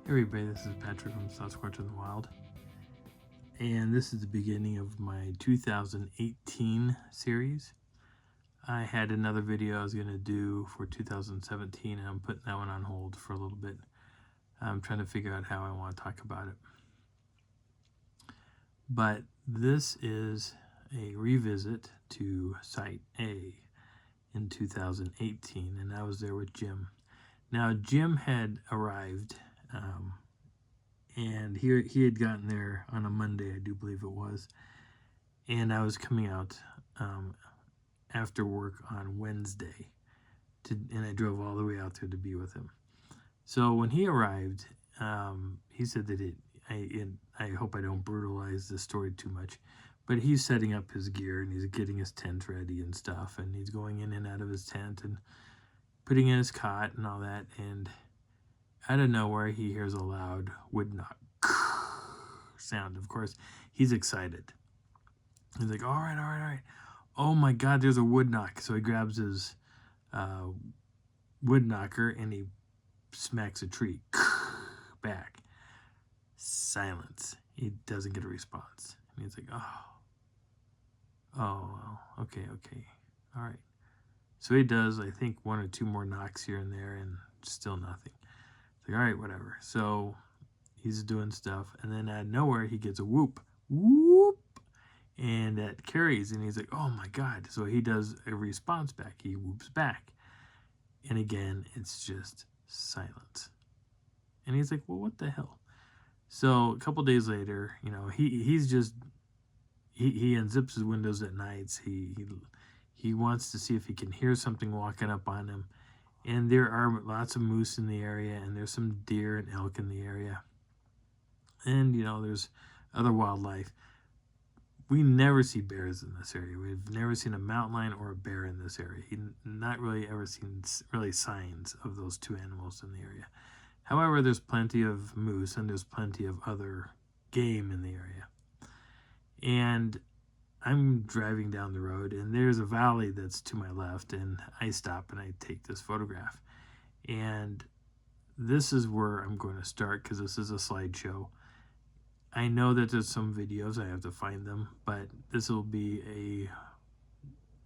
Hey everybody, this is Patrick from Sasquatch in the Wild, and this is the beginning of my 2018 series. I had another video I was going to do for 2017, and I'm putting that one on hold for a little bit. I'm trying to figure out how I want to talk about it. But this is a revisit to Site A in 2018, and I was there with Jim. Now, Jim had arrived and he had gotten there on a Monday, I do believe it was, and I was coming out after work on Wednesday, and I drove all the way out there to be with him. So when he arrived, he said that I hope I don't brutalize the story too much, but he's setting up his gear and he's getting his tent ready and stuff, and he's going in and out of his tent and putting in his cot and all that, and out of nowhere, he hears a loud wood knock sound. Of course, he's excited. He's like, all right. Oh my God, there's a wood knock. So he grabs his wood knocker and he smacks a tree. Back. Silence. He doesn't get a response. And he's like, well, okay. All right. So he does, I think, one or two more knocks here and there, and still nothing. Like, all right, whatever. So he's doing stuff, and then out of nowhere he gets a whoop, and that carries, and he's like, oh my God. So he does a response back. He whoops back, and again it's just silence. And he's like, well, what the hell? So a couple days later, he unzips his windows at nights. He wants to see if he can hear something walking up on him. And there are lots of moose in the area, and there's some deer and elk in the area. And, there's other wildlife. We never see bears in this area. We've never seen a mountain lion or a bear in this area. Not really ever seen really signs of those two animals in the area. However, there's plenty of moose, and there's plenty of other game in the area. And I'm driving down the road, and there's a valley that's to my left, and I stop and I take this photograph. And this is where I'm going to start, because this is a slideshow. I know that there's some videos, I have to find them, but this will be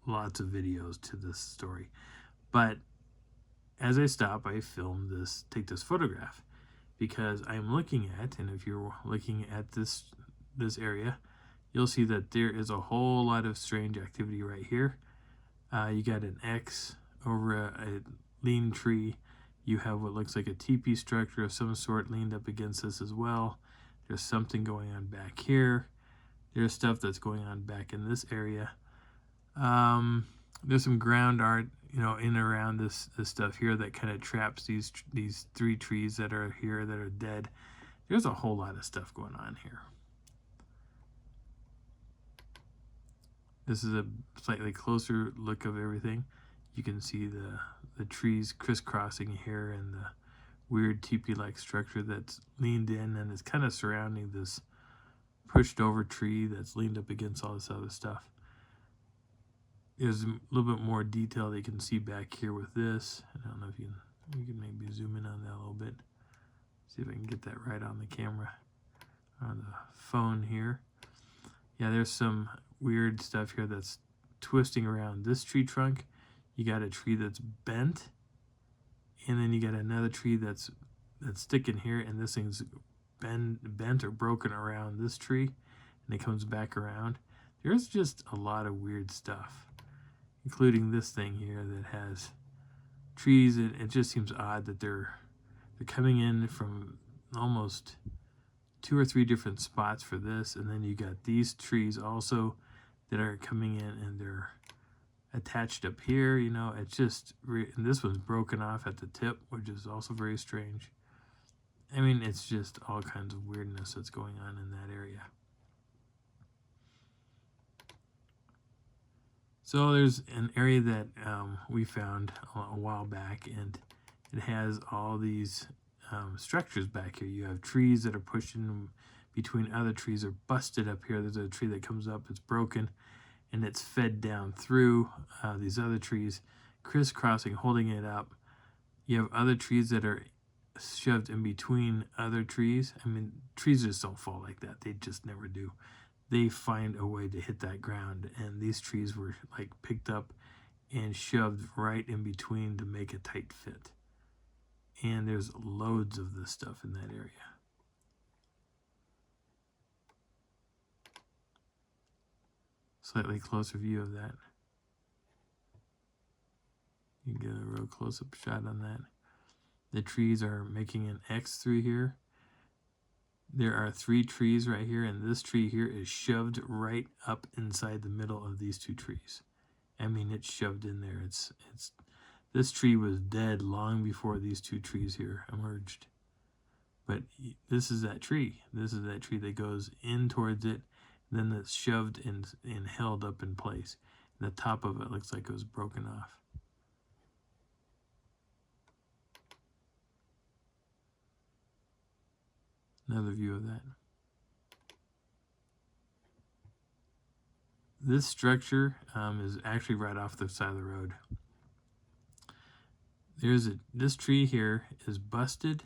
lots of videos to this story. But as I stop, I take this photograph, because I'm looking at, and if you're looking at this area, you'll see that there is a whole lot of strange activity right here. You got an X over a lean tree. You have what looks like a teepee structure of some sort leaned up against this as well. There's something going on back here. There's stuff that's going on back in this area. There's some ground art, in and around this stuff here that kind of traps these three trees that are here that are dead. There's a whole lot of stuff going on here. This is a slightly closer look of everything. You can see the trees crisscrossing here, and the weird teepee-like structure that's leaned in and is kind of surrounding this pushed over tree that's leaned up against all this other stuff. There's a little bit more detail that you can see back here with this. I don't know if you can maybe zoom in on that a little bit. See if I can get that right on the camera, on the phone here. Yeah, there's some weird stuff here that's twisting around this tree trunk. You got a tree that's bent, and then you got another tree that's sticking here, and this thing's bent or broken around this tree, and it comes back around. There's just a lot of weird stuff, including this thing here that has trees. It just seems odd that they're coming in from almost 2 or 3 different spots for this, and then you got these trees also that are coming in, and they're attached up here. It's just, and this one's broken off at the tip, which is also very strange. I mean, it's just all kinds of weirdness that's going on in that area. So there's an area that we found a while back, and it has all these structures back here. You have trees that are pushing between other trees, are busted up here. There's a tree that comes up, it's broken, and it's fed down through these other trees, crisscrossing, holding it up. You have other trees that are shoved in between other trees. I mean, trees just don't fall like that. They just never do. They find a way to hit that ground, and these trees were like picked up and shoved right in between to make a tight fit. And there's loads of this stuff in that area. Slightly closer view of that. You can get a real close-up shot on that. The trees are making an X through here. There are 3 trees right here, and this tree here is shoved right up inside the middle of these 2 trees. I mean, it's shoved in there. This tree was dead long before these 2 trees here emerged. But this is that tree. This is that tree that goes in towards it, then it's shoved and held up in place. And the top of it looks like it was broken off. Another view of that. This structure is actually right off the side of the road. This tree here is busted.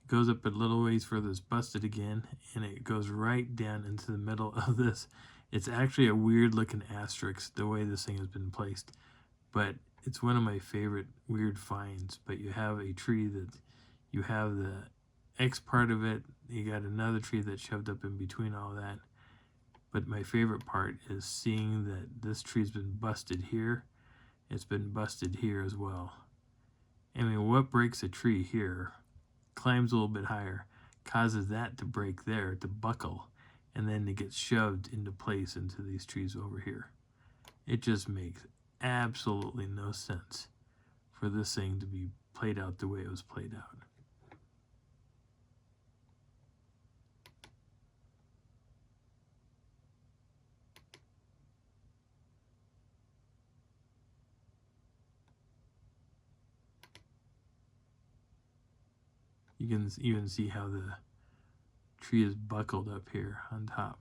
It goes up a little ways further, it's busted again, and it goes right down into the middle of this. It's actually a weird looking asterisk the way this thing has been placed, but it's one of my favorite weird finds. But you have a tree that you have the X part of it, you got another tree that's shoved up in between all that. But my favorite part is seeing that this tree's been busted here. It's been busted here as well. I mean, what breaks a tree here, climbs a little bit higher, causes that to break there, to buckle, and then it gets shoved into place into these trees over here. It just makes absolutely no sense for this thing to be played out the way it was played out. You can even see how the tree is buckled up here on top.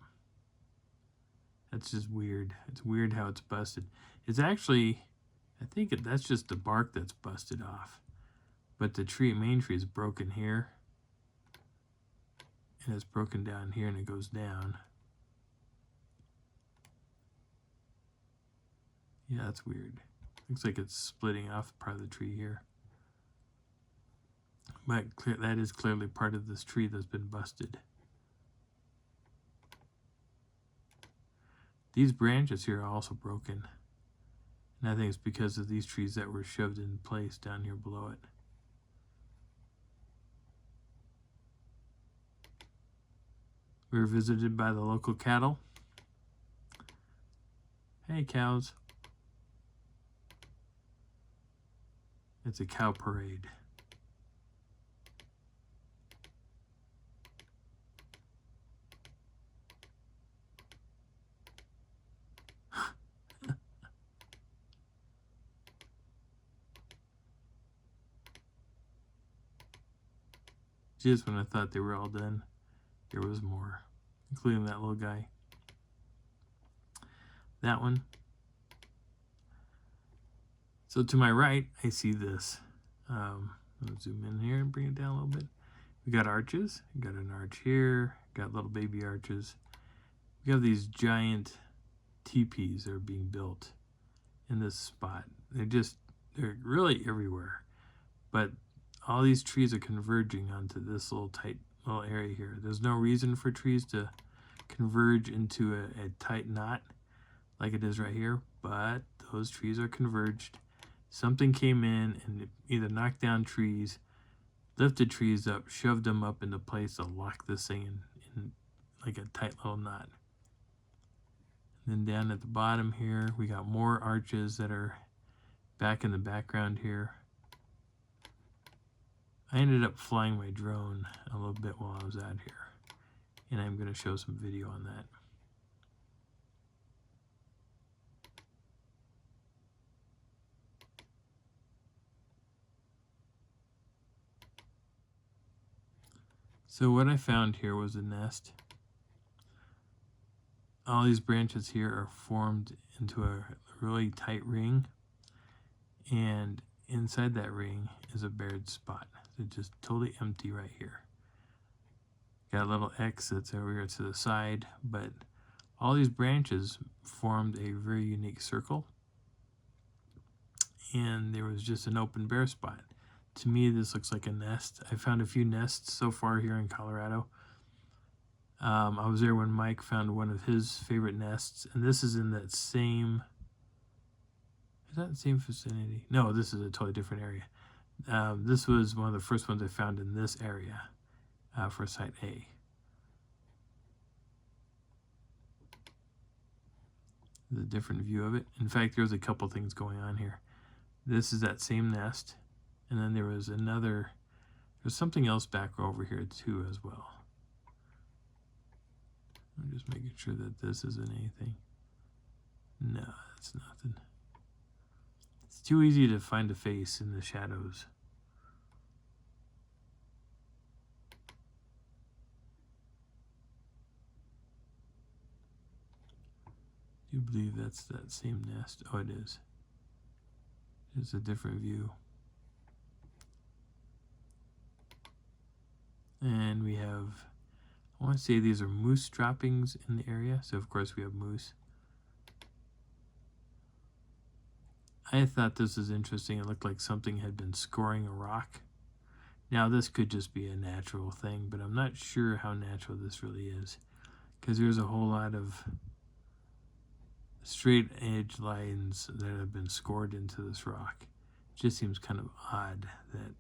That's just weird. It's weird how it's busted. It's actually, I think that's just the bark that's busted off. But the main tree is broken here. And it's broken down here and it goes down. Yeah, that's weird. Looks like it's splitting off part of the tree here. But that is clearly part of this tree that's been busted. These branches here are also broken. And I think it's because of these trees that were shoved in place down here below it. We were visited by the local cattle. Hey, cows. It's a cow parade. Just when I thought they were all done, there was more, including that little guy. That one. So to my right, I see this. I'm going to zoom in here and bring it down a little bit. We got arches. We got an arch here. Got little baby arches. We have these giant teepees that are being built in this spot. They're really everywhere. But all these trees are converging onto this little tight little area here. There's no reason for trees to converge into a tight knot like it is right here, but those trees are converged. Something came in and either knocked down trees, lifted trees up, shoved them up into place to lock this thing in like a tight little knot. And then down at the bottom here, we got more arches that are back in the background here. I ended up flying my drone a little bit while I was out here, and I'm going to show some video on that. So what I found here was a nest. All these branches here are formed into a really tight ring, and inside that ring is a bared spot. It's just totally empty right here. Got a little X that's over here to the side, but all these branches formed a very unique circle, and there was just an open bare spot. To me, this looks like a nest. I found a few nests so far here in Colorado. I was there when Mike found one of his favorite nests, and this is in that same, is that the same vicinity? No, this is a totally different area. This was one of the first ones I found in this area for Site A. There's a different view of it. In fact, there's a couple things going on here. This is that same nest, and then there was another, there's something else back over here too as well. I'm just making sure that this isn't anything. No, that's nothing. It's too easy to find a face in the shadows. Do you believe that's that same nest? Oh, it is. It's a different view. And we have, I want to say these are moose droppings in the area. So of course we have moose. I thought this was interesting. It looked like something had been scoring a rock. Now this could just be a natural thing, but I'm not sure how natural this really is, because there's a whole lot of straight edge lines that have been scored into this rock. It just seems kind of odd that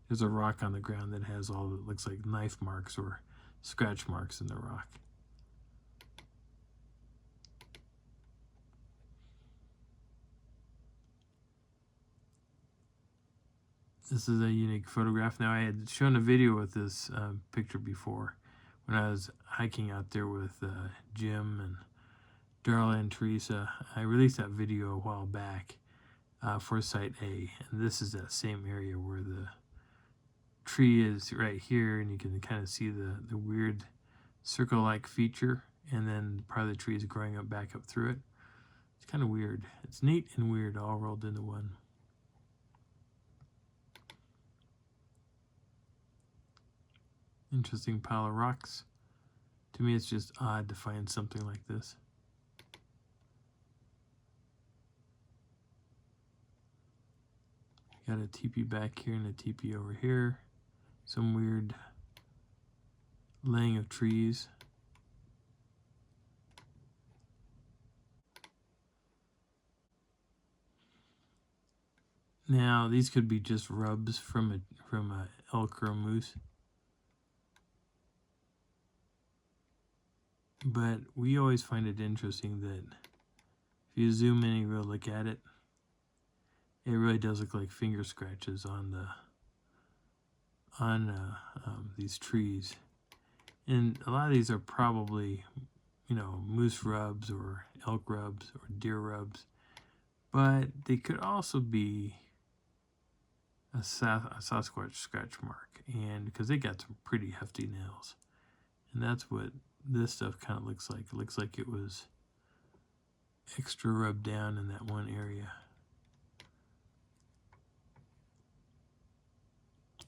there's a rock on the ground that has all that looks like knife marks or scratch marks in the rock. This is a unique photograph. Now, I had shown a video with this picture before when I was hiking out there with Jim and Darla and Teresa. I released that video a while back for Site A, and this is that same area where the tree is right here, and you can kind of see the weird circle-like feature, and then part of the tree is growing up back up through it. It's kind of weird. It's neat and weird all rolled into one. Interesting pile of rocks. To me, it's just odd to find something like this. Got a teepee back here and a teepee over here. Some weird laying of trees. Now, these could be just rubs from a elk or a moose. But we always find it interesting that if you zoom in and you really look at it, it really does look like finger scratches on these trees. And a lot of these are probably, moose rubs or elk rubs or deer rubs. But they could also be a Sasquatch scratch mark, and because they got some pretty hefty nails. And that's what this stuff kind of looks like. It looks like it was extra rubbed down in that one area.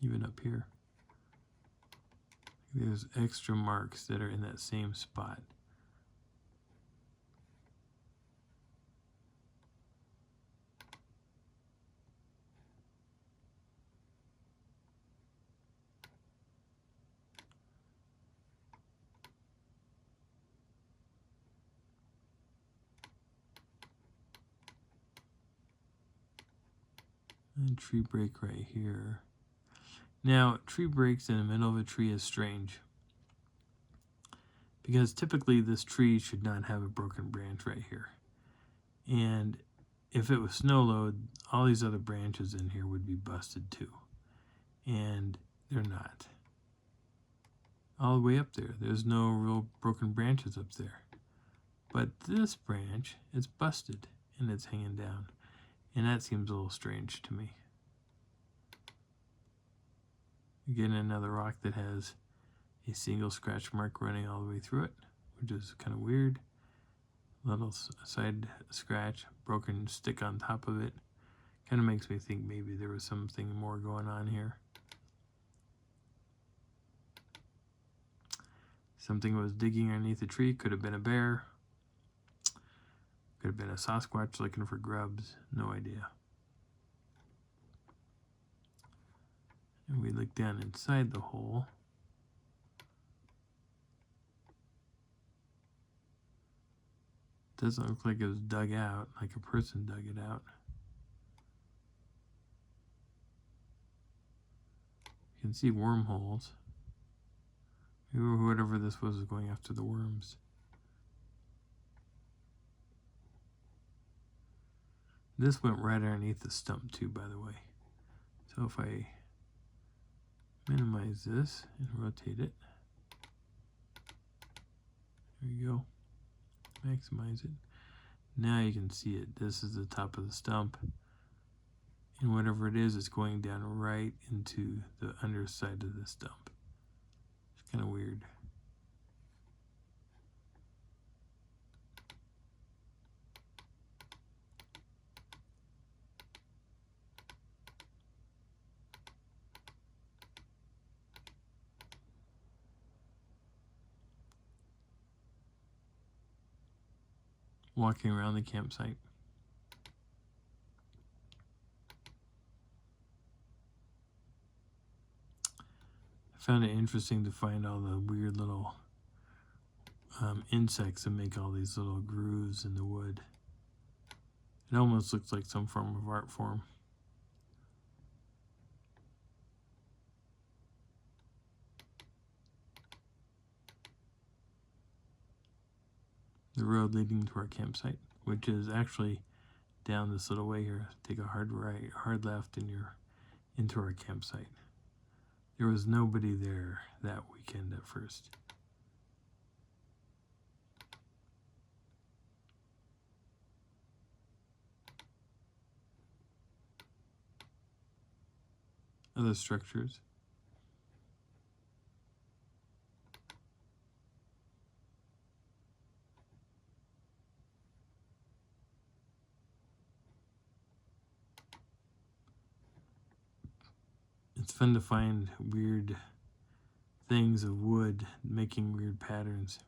Even up here, there's extra marks that are in that same spot. And tree break right here. Now, tree breaks in the middle of a tree is strange, because typically this tree should not have a broken branch right here. And if it was snow load, all these other branches in here would be busted too. And they're not. All the way up there, there's no real broken branches up there. But this branch is busted and it's hanging down. And that seems a little strange to me. Again, another rock that has a single scratch mark running all the way through it, which is kind of weird. Little side scratch, broken stick on top of it. Kind of makes me think maybe there was something more going on here. Something was digging underneath a tree. Could have been a bear. Could have been a Sasquatch looking for grubs. No idea. And we look down inside the hole. Doesn't look like it was dug out, like a person dug it out. You can see wormholes. Whatever this was going after the worms. This went right underneath the stump too, by the way. So if I minimize this and rotate it, there you go. Maximize it. Now you can see it. This is the top of the stump. And whatever it is, it's going down right into the underside of the stump. It's kind of weird. Walking around the campsite. I found it interesting to find all the weird little insects that make all these little grooves in the wood. It almost looks like some form of art form. The road leading to our campsite, which is actually down this little way here. Take a hard right, hard left, and you're into our campsite. There was nobody there that weekend at first. Other structures. It's fun to find weird things of wood making weird patterns.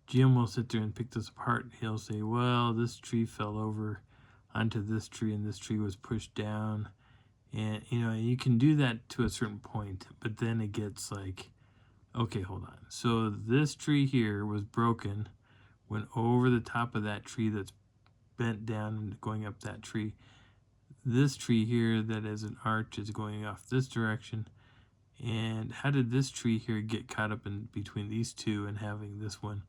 Jim will sit there and pick this apart. He'll say, well, this tree fell over onto this tree and this tree was pushed down. And, you know, you can do that to a certain point, but then it gets like, okay, hold on. So this tree here was broken, went over the top of that tree that's bent down and going up that tree. This tree here that is an arch is going off this direction. And how did this tree here get caught up in between these two and having this one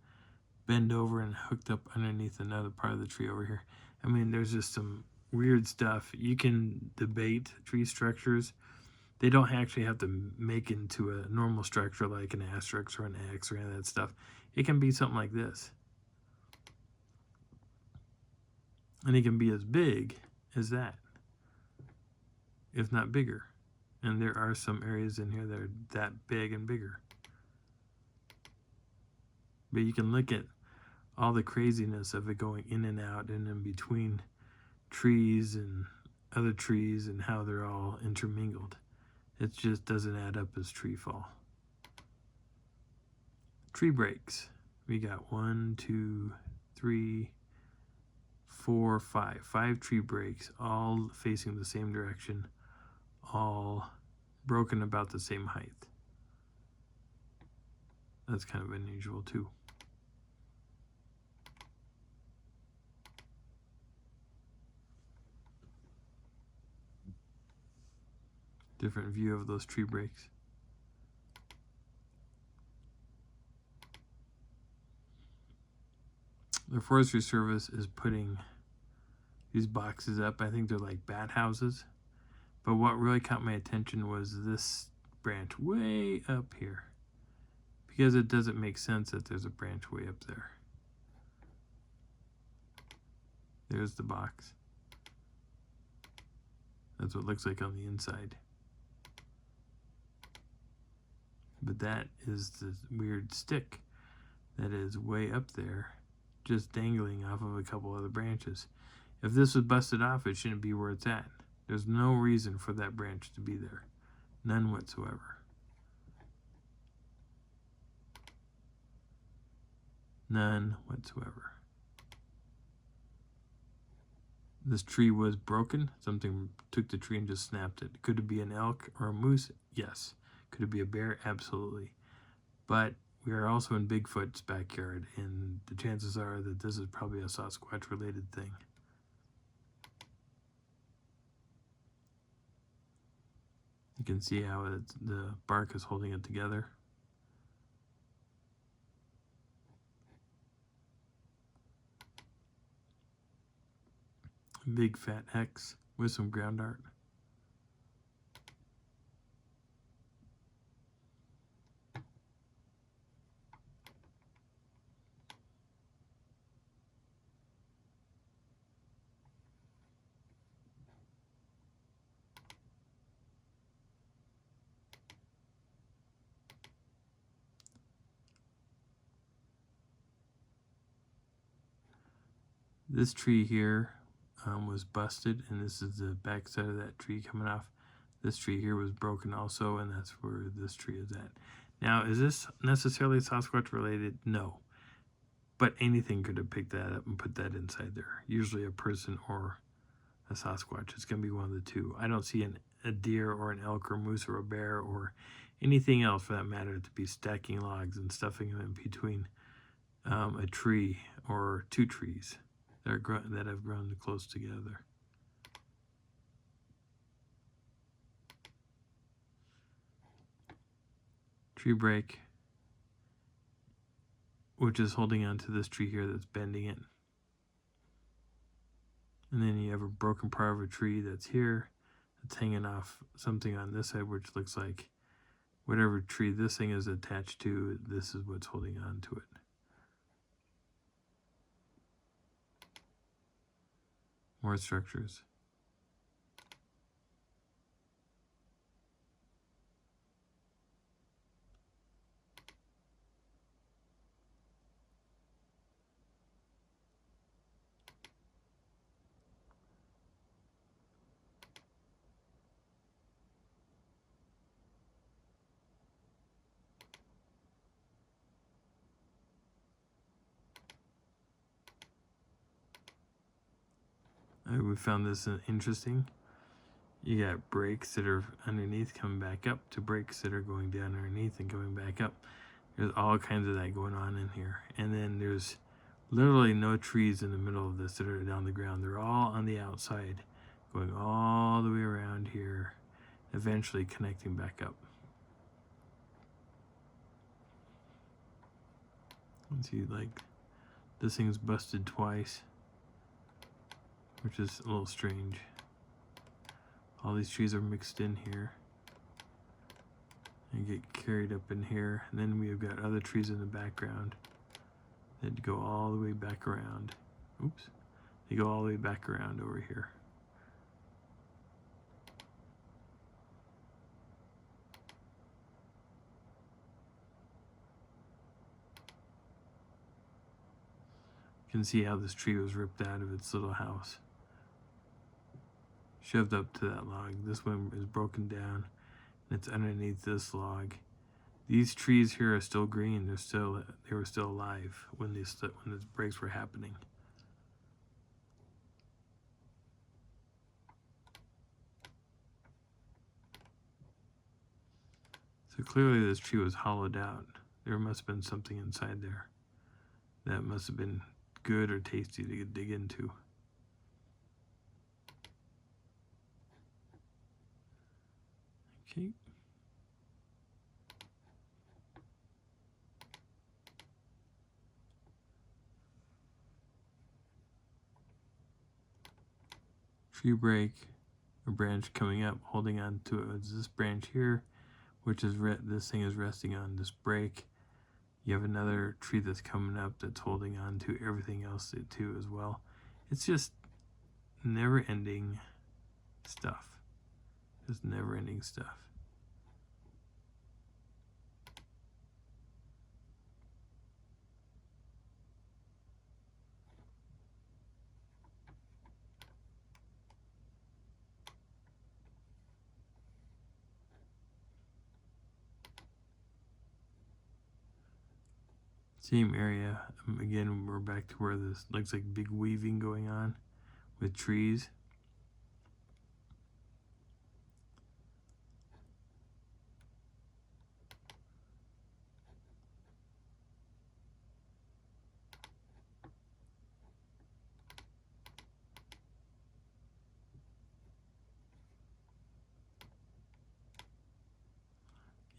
bend over and hooked up underneath another part of the tree over here? I mean, there's just some weird stuff. You can debate tree structures. They don't actually have to make into a normal structure like an asterisk or an X or any of that stuff. It can be something like this. And it can be as big as that, if not bigger. And there are some areas in here that are that big and bigger. But you can look at all the craziness of it going in and out and in between trees and other trees and how they're all intermingled. It just doesn't add up as tree fall. Tree breaks. We got 1, 2, 3, 4, 5. 5 tree breaks, all facing the same direction, all broken about the same height. That's kind of unusual too. Different view of those tree breaks. The Forestry Service is putting these boxes up. I think they're like bat houses. But what really caught my attention was this branch way up here. Because it doesn't make sense that there's a branch way up there. There's the box. That's what it looks like on the inside. But that is the weird stick that is way up there, just dangling off of a couple other branches. If this was busted off, it shouldn't be where it's at. There's no reason for that branch to be there. None whatsoever. None whatsoever. This tree was broken. Something took the tree and just snapped it. Could it be an elk or a moose? Yes. Could it be a bear? Absolutely. But we are also in Bigfoot's backyard, and the chances are that this is probably a Sasquatch related thing. You can see how the bark is holding it together. Big fat X with some ground art. This tree here was busted, and this is the back side of that tree coming off. This tree here was broken also, and that's where this tree is at. Now, is this necessarily Sasquatch related? No. But anything could have picked that up and put that inside there. Usually a person or a Sasquatch. It's going to be one of the two. I don't see a deer or an elk or moose or a bear or anything else for that matter to be stacking logs and stuffing them in between a tree or two trees that have grown close together. Tree break, which is holding onto this tree here that's bending it. And then you have a broken part of a tree that's here, that's hanging off something on this side, which looks like whatever tree this thing is attached to, this is what's holding on to it. More structures. We found this interesting. You got breaks that are underneath coming back up to breaks that are going down underneath and coming back up. There's all kinds of that going on in here. And then there's literally no trees in the middle of this that are down the ground. They're all on the outside, going all the way around here, eventually connecting back up. Let's see, like, this thing's busted twice, which is a little strange. All these trees are mixed in here and get carried up in here. And then we've got other trees in the background that go all the way back around. Oops. They go all the way back around over here. You can see how this tree was ripped out of its little house, shoved up to that log. This one is broken down, and it's underneath this log. These trees here are still green. They were still alive when these breaks were happening. So clearly this tree was hollowed out. There must have been something inside there that must have been good or tasty to dig into. Okay. Tree break, a branch coming up, holding on to it. It's this branch here, which is this thing is resting on this break. You have another tree that's coming up that's holding on to everything else too as well. It's just never-ending stuff. Just never-ending stuff. Same area. Again, we're back to where this looks like big weaving going on with trees.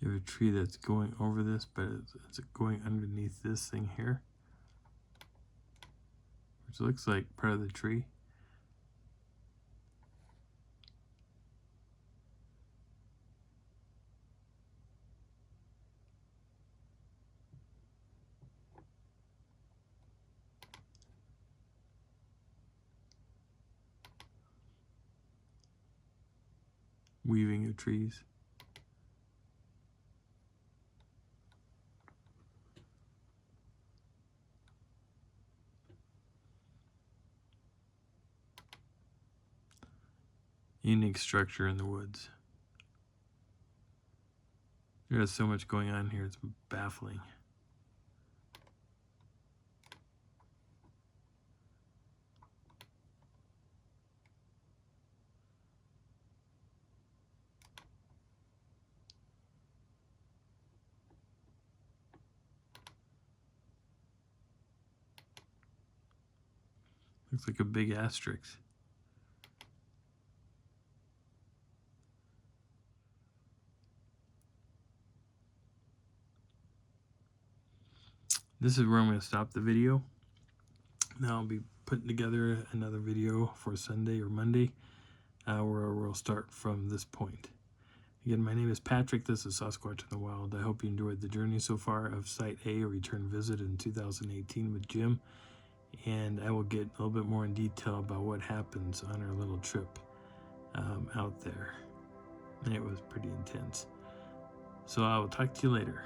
You have a tree that's going over this, but it's going underneath this thing here, which looks like part of the tree. Weaving of trees. Unique structure in the woods. There's so much going on here, it's baffling. Looks like a big asterisk. This is where I'm going to stop the video. Now I'll be putting together another video for Sunday or Monday where we'll start from this point. Again, my name is Patrick. This is Sasquatch in the Wild. I hope you enjoyed the journey so far of Site A, a return visit in 2018 with Jim. And I will get a little bit more in detail about what happens on our little trip out there. And it was pretty intense. So I will talk to you later.